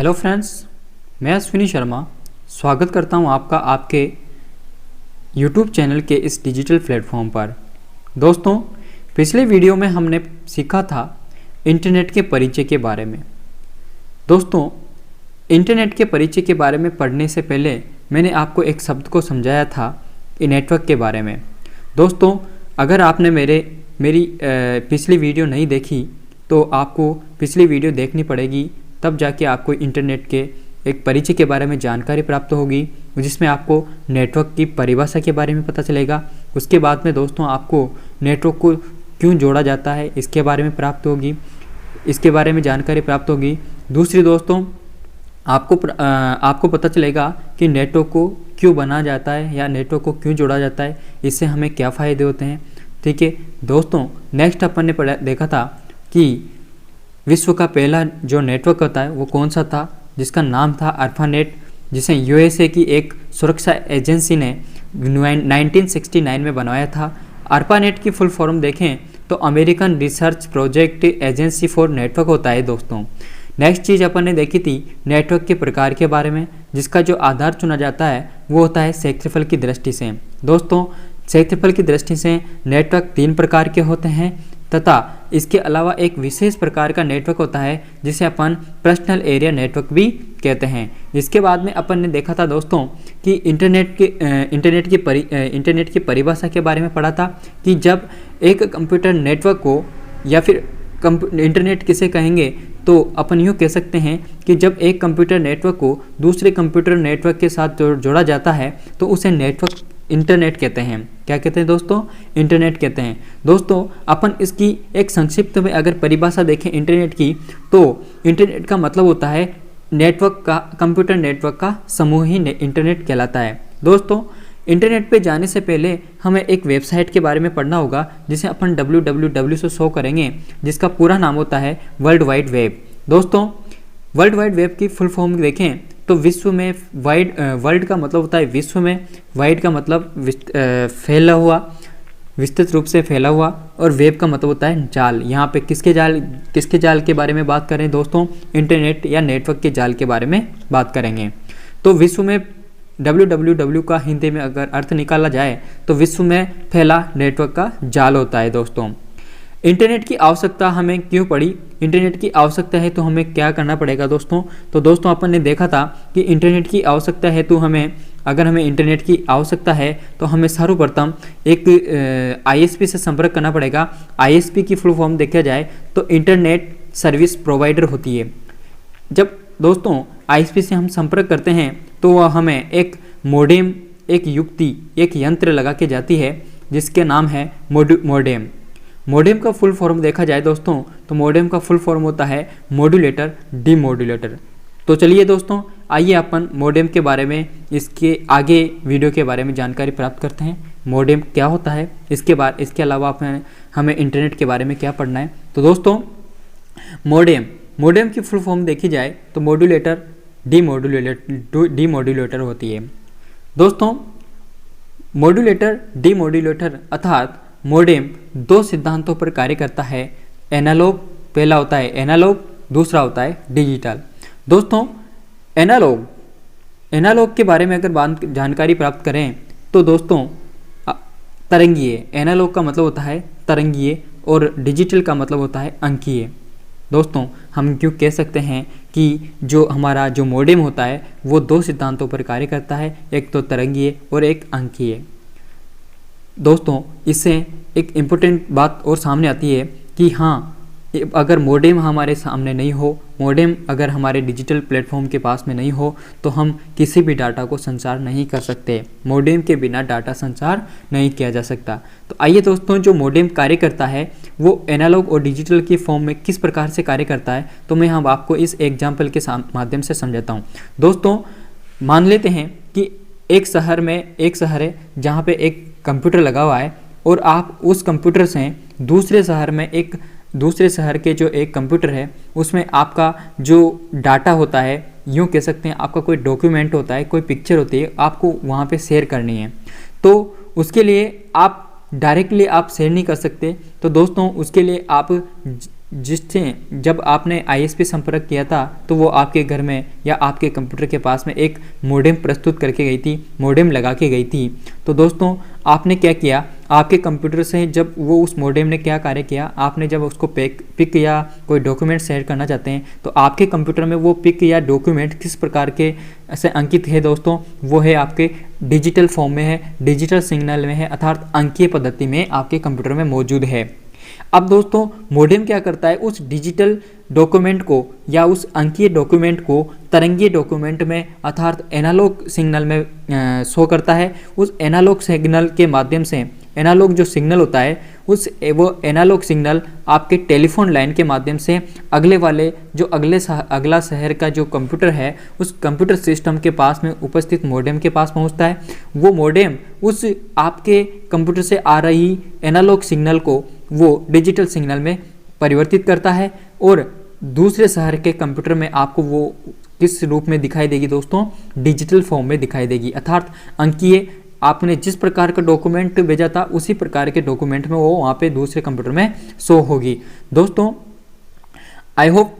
Hello friends, मैं अश्विनी शर्मा स्वागत करता हूं आपका आपके यूट्यूब चैनल के इस डिजिटल प्लेटफॉर्म पर। दोस्तों, पिछले वीडियो में हमने सीखा था इंटरनेट के परिचय के बारे में। दोस्तों, इंटरनेट के परिचय के बारे में पढ़ने से पहले मैंने आपको एक शब्द को समझाया था नेटवर्क के बारे में। दोस्तों, अगर आपने मेरी पिछली वीडियो नहीं देखी तो आपको पिछली वीडियो देखनी पड़ेगी, तब जाके आपको इंटरनेट के एक परिचय के बारे में जानकारी प्राप्त होगी, जिसमें आपको नेटवर्क की परिभाषा के बारे में पता चलेगा। उसके बाद में दोस्तों आपको नेटवर्क को क्यों जोड़ा जाता है इसके बारे में प्राप्त होगी, इसके बारे में जानकारी प्राप्त होगी। दूसरी दोस्तों, आपको पता चलेगा कि नेटवर्क को क्यों बनाया जाता है या नेटवर्क को क्यों जोड़ा जाता है, इससे हमें क्या फ़ायदे होते हैं। ठीक है दोस्तों, नेक्स्ट अपन ने देखा था कि विश्व का पहला जो नेटवर्क होता है वो कौन सा था, जिसका नाम था ARPANET, जिसे यूएसए की एक सुरक्षा एजेंसी ने 1969 में बनवाया था। ARPANET की फुल फॉर्म देखें तो American research project agency for network होता है। दोस्तों, नेक्स्ट चीज़ अपन ने देखी थी नेटवर्क के प्रकार के बारे में, जिसका जो आधार चुना जाता है वो होता है क्षेत्रफल की दृष्टि से। दोस्तों, क्षेत्रफल की दृष्टि से नेटवर्क 3 प्रकार के होते हैं तथा इसके अलावा एक विशेष प्रकार का नेटवर्क होता है जिसे अपन पर्सनल एरिया नेटवर्क भी कहते हैं। इसके बाद में अपन ने देखा था दोस्तों कि इंटरनेट की परिभाषा के बारे में पढ़ा था कि जब एक कंप्यूटर नेटवर्क को या फिर इंटरनेट किसे कहेंगे तो अपन यूँ कह सकते हैं कि जब एक कंप्यूटर नेटवर्क को दूसरे कंप्यूटर नेटवर्क के साथ जोड़ा जाता है तो उसे नेटवर्क इंटरनेट कहते हैं। क्या कहते हैं दोस्तों? इंटरनेट कहते हैं। दोस्तों, अपन इसकी एक संक्षिप्त में अगर परिभाषा देखें इंटरनेट की, तो इंटरनेट का मतलब होता है नेटवर्क का, कंप्यूटर नेटवर्क का समूह ही इंटरनेट कहलाता है। दोस्तों, इंटरनेट पे जाने से पहले हमें एक वेबसाइट के बारे में पढ़ना होगा जिसे अपन www से शो करेंगे, जिसका पूरा नाम होता है वर्ल्ड वाइड वेब। दोस्तों, वर्ल्ड वाइड वेब की फुल फॉर्म देखें तो विश्व में वर्ल्ड का मतलब होता है विश्व में, वाइड का मतलब फैला हुआ, विस्तृत रूप से फैला हुआ, और वेब का मतलब होता है जाल। यहाँ पे किसके जाल के बारे में बात करें दोस्तों? इंटरनेट या नेटवर्क के जाल के बारे में बात करेंगे। तो विश्व में www का हिंदी में अगर अर्थ निकाला जाए तो विश्व में फैला नेटवर्क का जाल होता है। दोस्तों, इंटरनेट की आवश्यकता हमें क्यों पड़ी? इंटरनेट की आवश्यकता है तो हमें क्या करना पड़ेगा दोस्तों? तो दोस्तों, अपन ने देखा था कि इंटरनेट की आवश्यकता है तो अगर हमें इंटरनेट की आवश्यकता है तो हमें सर्वप्रथम एक ISP से संपर्क करना पड़ेगा। ISP की फुल फॉर्म देखा जाए तो इंटरनेट सर्विस प्रोवाइडर होती है। जब दोस्तों ISP से हम संपर्क करते हैं तो वह हमें एक मोडेम, एक यंत्र लगा के जाती है जिसके नाम है मोडेम। मोडेम का फुल फॉर्म देखा जाए दोस्तों तो मोडेम का फुल फॉर्म होता है मॉड्यूलेटर डीमॉड्यूलेटर। तो चलिए दोस्तों, आइए अपन मोडेम के बारे में इसके आगे वीडियो के बारे में जानकारी प्राप्त करते हैं। मोडेम क्या होता है, इसके अलावा हमें इंटरनेट के बारे में क्या पढ़ना है। तो दोस्तों, मोडेम की फुल फॉर्म देखी जाए तो मॉड्यूलेटर डीमॉड्यूलेटर होती है। दोस्तों, मॉड्यूलेटर डीमॉड्यूलेटर अर्थात मोडेम 2 सिद्धांतों पर कार्य करता है। एनालॉग, पहला होता है एनालॉग, दूसरा होता है डिजिटल। दोस्तों, एनालॉग के बारे में अगर जानकारी प्राप्त करें तो दोस्तों तरंगीय, एनालॉग का मतलब होता है तरंगीय और डिजिटल का मतलब होता है अंकीय। दोस्तों, हम क्यों कह सकते हैं कि जो हमारा जो मोडेम होता है वो 2 सिद्धांतों पर कार्य करता है, एक तो तरंगीय और एक अंकीय। दोस्तों, इससे एक इम्पोर्टेंट बात और सामने आती है कि हाँ, अगर मोडेम हमारे सामने नहीं हो, मोडेम अगर हमारे डिजिटल प्लेटफॉर्म के पास में नहीं हो तो हम किसी भी डाटा को संचार नहीं कर सकते। मोडेम के बिना डाटा संचार नहीं किया जा सकता। तो आइए दोस्तों, जो मोडेम कार्य करता है वो एनालॉग और डिजिटल की फॉर्म में किस प्रकार से कार्य करता है, तो मैं हम आपको इस एग्जाम्पल के माध्यम से समझाता हूँ। दोस्तों, मान लेते हैं कि एक शहर है जहाँ पे एक कंप्यूटर लगा हुआ है और आप उस कंप्यूटर से दूसरे शहर के जो एक कंप्यूटर है उसमें आपका जो डाटा होता है, यूँ कह सकते हैं आपका कोई डॉक्यूमेंट होता है, कोई पिक्चर होती है, आपको वहाँ पे शेयर करनी है। तो उसके लिए आप डायरेक्टली शेयर नहीं कर सकते। तो दोस्तों, उसके लिए आप जिससे जब आपने आईएसपी संपर्क किया था तो वो आपके घर में या आपके कंप्यूटर के पास में एक मोडेम प्रस्तुत करके गई थी, मोडेम लगा के गई थी। तो दोस्तों आपने क्या किया, आपके कंप्यूटर से जब वो उस मोडेम ने क्या कार्य किया, आपने जब उसको पिक या कोई डॉक्यूमेंट शेयर करना चाहते हैं तो आपके कंप्यूटर में वो पिक या डॉक्यूमेंट किस प्रकार के से अंकित है दोस्तों, वो है आपके डिजिटल फॉर्म में है, डिजिटल सिग्नल में है, अर्थात अंकीय पद्धति में आपके कंप्यूटर में मौजूद है। अब दोस्तों मोडेम क्या करता है, उस डिजिटल डॉक्यूमेंट को या उस अंकीय डॉक्यूमेंट को तरंगीय डॉक्यूमेंट में अर्थात एनालॉग सिग्नल में शो करता है। उस एनालॉग सिग्नल के माध्यम से, एनालॉग जो सिग्नल होता है वो एनालॉग सिग्नल आपके टेलीफोन लाइन के माध्यम से अगले वाले जो अगला शहर का जो कंप्यूटर है उस कंप्यूटर सिस्टम के पास में उपस्थित मोडेम के पास पहुंचता है। वो मोडेम उस आपके कंप्यूटर से आ रही एनालॉग सिग्नल को वो डिजिटल सिग्नल में परिवर्तित करता है और दूसरे शहर के कंप्यूटर में आपको वो किस रूप में दिखाई देगी दोस्तों, डिजिटल फॉर्म में दिखाई देगी, अर्थात अंकीय आपने जिस प्रकार का डॉक्यूमेंट भेजा था उसी प्रकार के डॉक्यूमेंट में वो वहाँ पे दूसरे कंप्यूटर में शो होगी। दोस्तों आई होप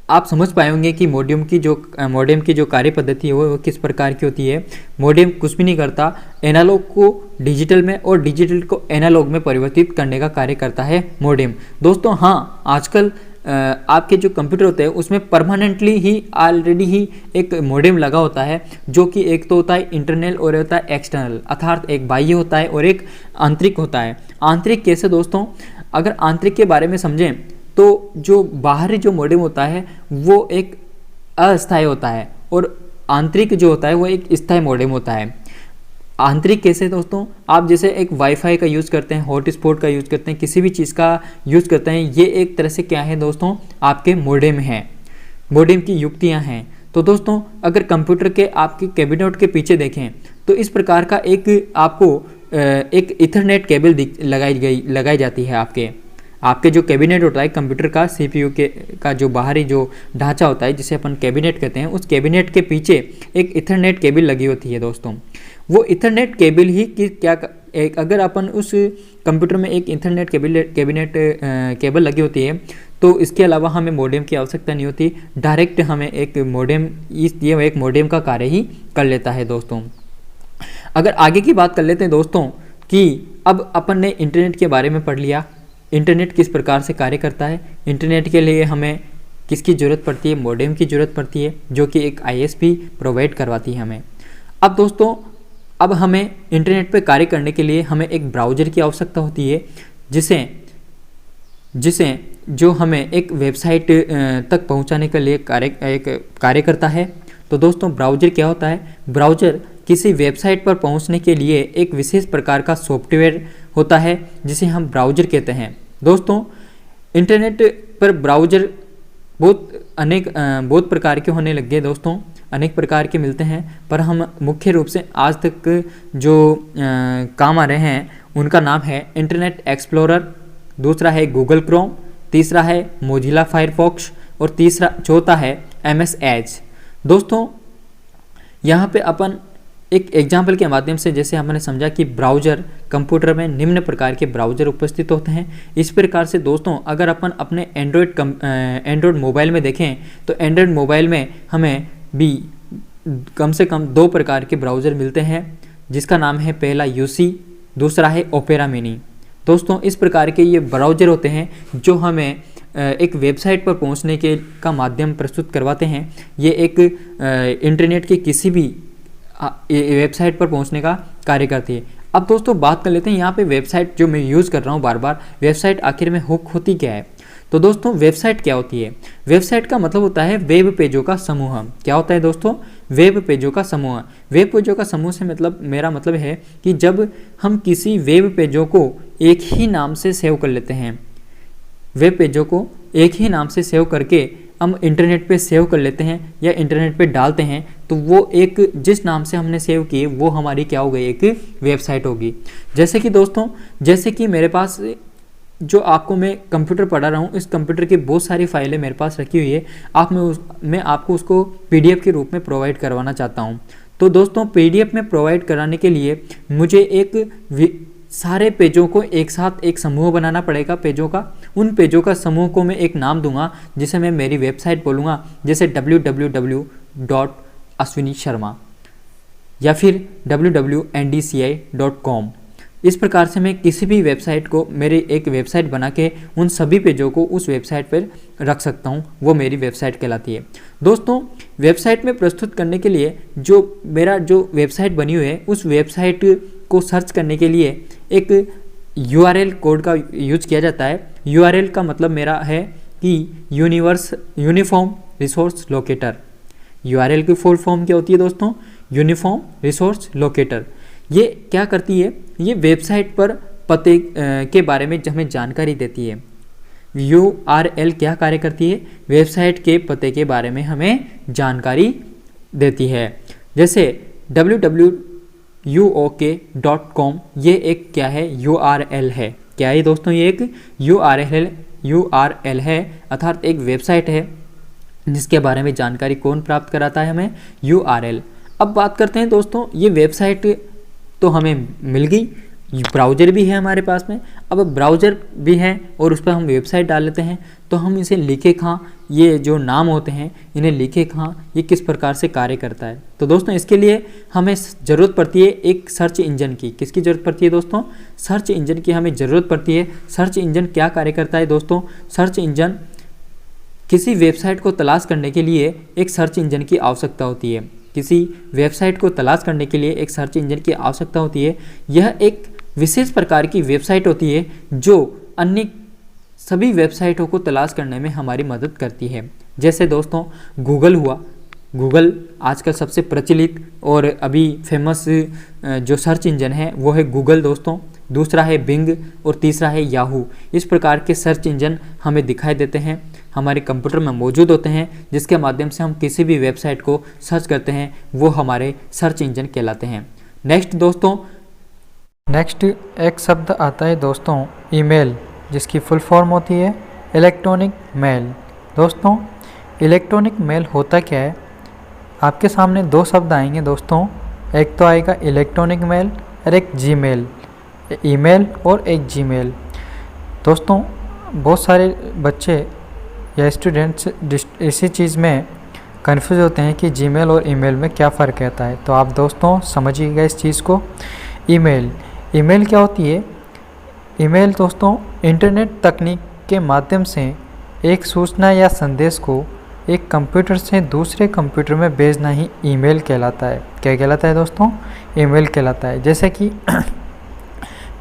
आप समझ पाए होंगे कि मोडेम की जो कार्य पद्धति है वो किस प्रकार की होती है। मोडेम कुछ भी नहीं करता, एनालॉग को डिजिटल में और डिजिटल को एनालॉग में परिवर्तित करने का कार्य करता है मोडेम। दोस्तों हाँ, आजकल आपके जो कंप्यूटर होते हैं उसमें परमानेंटली ही ऑलरेडी ही एक मोडेम लगा होता है, जो कि एक तो होता है इंटरनल और होता है एक्सटर्नल, अर्थात एक बाह्य होता है और एक आंतरिक होता है। आंतरिक कैसे दोस्तों, अगर आंतरिक के बारे में समझें तो जो बाहरी जो मोडेम होता है वो एक अस्थायी होता है और आंतरिक जो होता है वो एक स्थायी मोडेम होता है। आंतरिक कैसे दोस्तों, आप जैसे एक वाईफाई का यूज़ करते हैं, हॉटस्पॉट का यूज़ करते हैं, किसी भी चीज़ का यूज़ करते हैं, ये एक तरह से क्या है दोस्तों, आपके मोडेम हैं, मोडेम की युक्तियां हैं। तो दोस्तों अगर कंप्यूटर के आपके कैबिनेट के पीछे देखें तो इस प्रकार का एक आपको एक इथरनेट केबल लगाई जाती है। आपके जो कैबिनेट होता है कंप्यूटर का, सीपीयू का जो बाहरी जो ढांचा होता है जिसे अपन कैबिनेट कहते हैं, उस कैबिनेट के पीछे एक इथरनेट केबल लगी होती है दोस्तों। वो इथरनेट केबल ही कि क्या अगर अपन उस कंप्यूटर में एक इथरनेट केबल लगी होती है तो इसके अलावा हमें मोडेम की आवश्यकता नहीं होती, डायरेक्ट हमें एक मोडेम ये एक मोडेम का कार्य ही कर लेता है दोस्तों। अगर आगे की बात कर लेते हैं दोस्तों कि अब अपन ने इंटरनेट के बारे में पढ़ लिया, इंटरनेट किस प्रकार से कार्य करता है, इंटरनेट के लिए हमें किसकी ज़रूरत पड़ती है, मोडेम की ज़रूरत पड़ती है जो कि एक आईएसपी प्रोवाइड करवाती है हमें। अब दोस्तों अब हमें इंटरनेट पर कार्य करने के लिए हमें एक ब्राउज़र की आवश्यकता होती है जिसे जो हमें एक वेबसाइट तक पहुंचाने के लिए कार्य करता है। तो दोस्तों ब्राउज़र क्या होता है, ब्राउज़र किसी वेबसाइट पर पहुंचने के लिए एक विशेष प्रकार का सॉफ्टवेयर होता है जिसे हम ब्राउज़र कहते हैं। दोस्तों इंटरनेट पर ब्राउज़र बहुत प्रकार के होने लग गए दोस्तों, अनेक प्रकार के मिलते हैं, पर हम मुख्य रूप से आज तक जो काम आ रहे हैं उनका नाम है इंटरनेट एक्सप्लोरर, दूसरा है गूगल क्रोम, तीसरा है मोजिला फायरफॉक्स और चौथा है MS एज। दोस्तों यहाँ पे अपन एक एग्जाम्पल के माध्यम से जैसे हमने समझा कि ब्राउज़र कंप्यूटर में निम्न प्रकार के ब्राउज़र उपस्थित होते हैं। इस प्रकार से दोस्तों अगर अपन अपने एंड्रॉयड मोबाइल में देखें तो एंड्रॉयड मोबाइल में हमें भी कम से कम 2 प्रकार के ब्राउज़र मिलते हैं, जिसका नाम है पहला UC, दूसरा है ओपेरा मिनी। दोस्तों इस प्रकार के ये ब्राउज़र होते हैं जो हमें एक वेबसाइट पर पहुंचने का माध्यम प्रस्तुत करवाते हैं। ये एक इंटरनेट के किसी भी वेबसाइट पर पहुंचने का कार्य करती है। अब दोस्तों बात कर लेते हैं यहाँ पे वेबसाइट जो मैं यूज़ कर रहा हूँ बार बार, वेबसाइट आखिर में होती क्या है। तो दोस्तों वेबसाइट क्या होती है, वेबसाइट का मतलब होता है वेब पेजों का समूह। क्या होता है दोस्तों, वेब पेजों का समूह। वेब पेजों का समूह से मेरा मतलब है कि जब हम किसी वेब पेजों को एक ही नाम से सेव कर लेते हैं, वेब पेजों को एक ही नाम से सेव करके हम इंटरनेट पे सेव कर लेते हैं या इंटरनेट पे डालते हैं, तो वो एक जिस नाम से हमने सेव किए वो हमारी क्या हो गई, एक वेबसाइट होगी। जैसे कि दोस्तों मेरे पास जो आपको मैं कंप्यूटर पढ़ा रहा हूँ, इस कंप्यूटर की बहुत सारी फाइलें मेरे पास रखी हुई है। मैं आपको उसको PDF के रूप में प्रोवाइड करवाना चाहता हूँ। तो दोस्तों PDF में प्रोवाइड कराने के लिए मुझे सारे पेजों को एक साथ एक समूह बनाना पड़ेगा पेजों का। उन पेजों का समूह को मैं एक नाम दूंगा जिसे मैं मेरी वेबसाइट बोलूँगा, जैसे www.ashwini-sharma या फिर www.ndci.com। इस प्रकार से मैं किसी भी वेबसाइट को मेरी एक वेबसाइट बना के उन सभी पेजों को उस वेबसाइट पर रख सकता हूँ, वो मेरी वेबसाइट कहलाती है। दोस्तों, वेबसाइट में प्रस्तुत करने के लिए जो मेरा जो वेबसाइट बनी हुई है उस वेबसाइट को सर्च करने के लिए एक URL कोड का यूज किया जाता है। URL का मतलब मेरा है कि यूनिफॉर्म रिसोर्स लोकेटर। URL की फुल फॉर्म क्या होती है दोस्तों? Uniform resource locator. ये क्या करती है? ये वेबसाइट पर पते के बारे में हमें जानकारी देती है। URL क्या कार्य करती है? वेबसाइट के पते के बारे में हमें जानकारी देती है। जैसे www.uok.com ये एक क्या है? URL है। क्या है दोस्तों? ये एक URL है, अर्थात एक वेबसाइट है जिसके बारे में जानकारी कौन प्राप्त कराता है? हमें URL। अब बात करते हैं दोस्तों, ये वेबसाइट तो हमें मिल गई, ब्राउज़र भी है हमारे पास में। अब ब्राउज़र भी है और उस पर हम वेबसाइट डाल लेते हैं, तो हम इसे लिखे कहाँ? ये जो नाम होते हैं इन्हें लिखे कहाँ? ये किस प्रकार से कार्य करता है? तो दोस्तों, इसके लिए हमें ज़रूरत पड़ती है एक सर्च इंजन की। किसकी ज़रूरत पड़ती है दोस्तों? सर्च इंजन की हमें ज़रूरत पड़ती है। सर्च इंजन क्या कार्य करता है दोस्तों? सर्च इंजन किसी वेबसाइट को तलाश करने के लिए एक सर्च इंजन की आवश्यकता होती है। किसी वेबसाइट को तलाश करने के लिए एक सर्च इंजन की आवश्यकता होती है। यह एक विशेष प्रकार की वेबसाइट होती है जो अन्य सभी वेबसाइटों को तलाश करने में हमारी मदद करती है। जैसे दोस्तों गूगल हुआ। गूगल आजकल सबसे प्रचलित और अभी फेमस जो सर्च इंजन है वो है गूगल दोस्तों। दूसरा है बिंग और तीसरा है याहू। इस प्रकार के सर्च इंजन हमें दिखाई देते हैं, हमारे कंप्यूटर में मौजूद होते हैं, जिसके माध्यम से हम किसी भी वेबसाइट को सर्च करते हैं, वो हमारे सर्च इंजन कहलाते हैं। नेक्स्ट एक शब्द आता है दोस्तों ईमेल, जिसकी फुल फॉर्म होती है इलेक्ट्रॉनिक मेल। दोस्तों, इलेक्ट्रॉनिक मेल होता क्या है? आपके सामने दो शब्द आएंगे दोस्तों, एक तो आएगा इलेक्ट्रॉनिक मेल और एक जीमेल। ईमेल और एक जीमेल। दोस्तों, बहुत सारे बच्चे या स्टूडेंट्स इसी चीज़ में कंफ्यूज होते हैं कि जीमेल और ईमेल में क्या फ़र्क रहता है। तो आप दोस्तों समझिएगा इस चीज़ को। ईमेल क्या होती है? ईमेल दोस्तों इंटरनेट तकनीक के माध्यम से एक सूचना या संदेश को एक कंप्यूटर से दूसरे कंप्यूटर में भेजना ही ईमेल कहलाता है। क्या कहलाता है दोस्तों? ईमेल कहलाता है। जैसे कि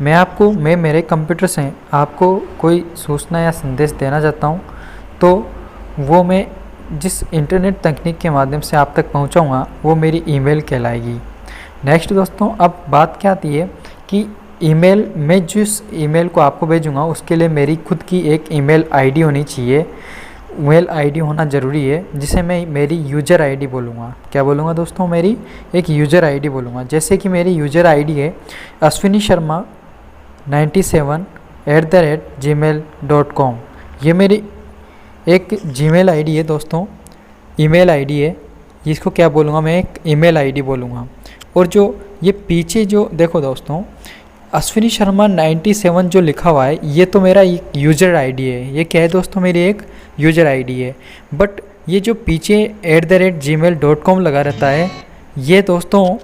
मैं मेरे कंप्यूटर से आपको कोई सूचना या संदेश देना चाहता हूँ, तो वो मैं जिस इंटरनेट तकनीक के माध्यम से आप तक पहुँचाऊँगा वो मेरी ईमेल कहलाएगी। नेक्स्ट दोस्तों, अब बात क्या आती है कि ईमेल में जिस ईमेल को आपको भेजूँगा उसके लिए मेरी खुद की एक ईमेल आईडी होनी चाहिए। मेल आईडी होना ज़रूरी है, जिसे मैं मेरी यूज़र आईडी बोलूँगा। क्या बोलूँगा दोस्तों? मेरी एक यूज़र आईडी बोलूँगा। जैसे कि मेरी यूज़र आईडी है ashwini-sharma97@gmail.com। ये मेरी एक जीमेल आईडी है दोस्तों, ईमेल आईडी है। इसको क्या बोलूँगा? मैं एक ईमेल आईडी बोलूँगा। और जो ये पीछे जो देखो दोस्तों ashwini-sharma97 जो लिखा हुआ है, ये तो मेरा यूज़र आईडी है। ये क्या है दोस्तों? मेरी एक यूज़र आईडी है। बट ये जो पीछे @gmail.com लगा रहता है, ये दोस्तों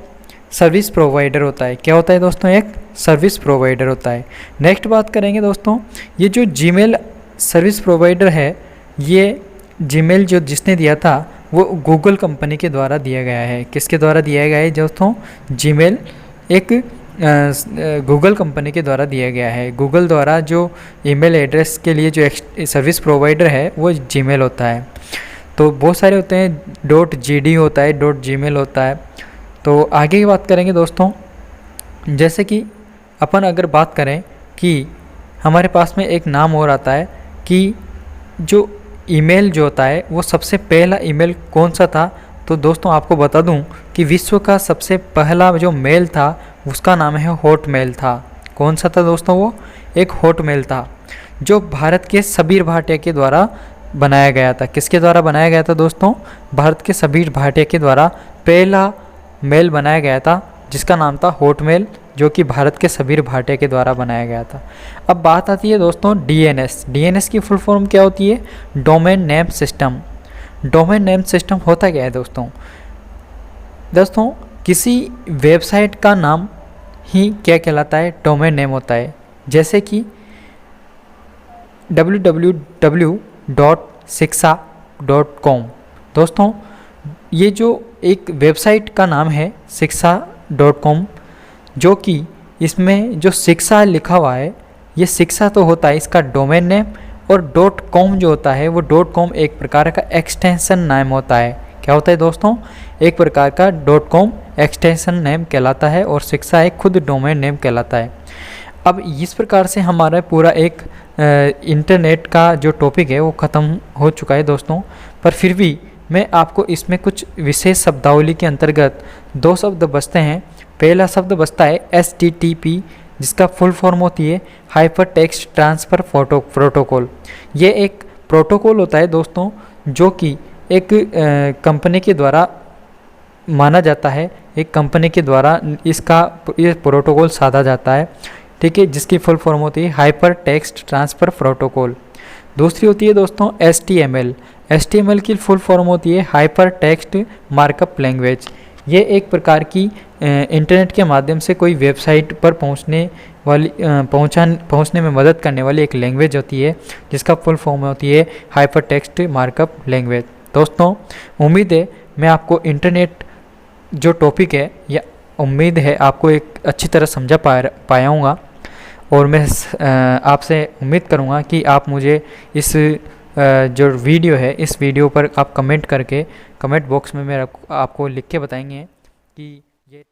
सर्विस प्रोवाइडर होता है। क्या होता है दोस्तों? एक सर्विस प्रोवाइडर होता है। नेक्स्ट बात करेंगे दोस्तों, ये जो जीमेल सर्विस प्रोवाइडर है, ये जीमेल जो जिसने दिया था वो गूगल कंपनी के द्वारा दिया गया है। किसके द्वारा दिया गया है दोस्तों? जीमेल एक गूगल कंपनी के द्वारा दिया गया है। गूगल द्वारा जो ईमेल एड्रेस के लिए जो सर्विस प्रोवाइडर है वो जीमेल होता है। तो बहुत सारे होते हैं, .gd होता है, .gmail होता है। तो आगे की बात करेंगे दोस्तों, जैसे कि अपन अगर बात करें कि हमारे पास में एक नाम और आता है कि जो ईमेल जो होता है वो सबसे पहला ईमेल कौन सा था। तो दोस्तों आपको बता दूं कि विश्व का सबसे पहला जो मेल था उसका नाम है हॉटमेल था। कौन सा था दोस्तों? वो एक हॉटमेल था, जो भारत के सबीर भाटिया के द्वारा बनाया गया था। किसके द्वारा बनाया गया था दोस्तों? भारत के सबीर भाटिया के द्वारा पहला मेल बनाया गया था, जिसका नाम था हॉटमेल जो कि भारत के सबीर भाटिया के द्वारा बनाया गया था। अब बात आती है दोस्तों डीएनएस। डीएनएस की फुल फॉर्म क्या होती है? Domain name system. Domain name system होता क्या है दोस्तों? दोस्तों किसी वेबसाइट का नाम ही क्या कहलाता है? डोमेन नेम होता है। जैसे कि www.shiksha.com। दोस्तों ये जो एक वेबसाइट का नाम है shiksha.com, जो कि इसमें जो शिक्षा लिखा हुआ है, ये शिक्षा तो होता है इसका डोमेन नेम, और .com जो होता है वो .com एक प्रकार का एक्सटेंशन नाम होता है। क्या होता है दोस्तों? एक प्रकार का .com एक्सटेंशन नेम कहलाता है और शिक्षा एक खुद डोमेन नेम कहलाता है। अब इस प्रकार से हमारा पूरा एक इंटरनेट का जो टॉपिक है वो ख़त्म हो चुका है दोस्तों। पर फिर भी मैं आपको इसमें कुछ विशेष शब्दावली के अंतर्गत 2 शब्द बचते हैं। पहला शब्द बचता है HTTP, जिसका फुल फॉर्म होती है हाइपर टेक्स्ट ट्रांसफ़र प्रोटोकॉल। ये एक प्रोटोकॉल होता है दोस्तों, जो कि एक कंपनी के द्वारा माना जाता है, एक कंपनी के द्वारा ये प्रोटोकॉल साधा जाता है, ठीक है, जिसकी फुल फॉर्म होती है हाइपर टेक्स्ट ट्रांसफ़र प्रोटोकॉल। दूसरी होती है दोस्तों HTML। HTML की फुल फॉर्म होती है हाइपर टेक्स्ट मार्कअप लैंग्वेज। ये एक प्रकार की इंटरनेट के माध्यम से कोई वेबसाइट पर पहुंचने में मदद करने वाली एक लैंग्वेज होती है, जिसका फुल फॉर्म होती है हाइपर टेक्स्ट मार्कअप लैंग्वेज। दोस्तों उम्मीद है मैं आपको इंटरनेट जो टॉपिक है, या उम्मीद है आपको एक अच्छी तरह समझा पाया हूँगा, और मैं आपसे उम्मीद करूँगा कि आप मुझे इस जो वीडियो है, इस वीडियो पर आप कमेंट करके कमेंट बॉक्स में मेरा आपको लिख के बताएंगे कि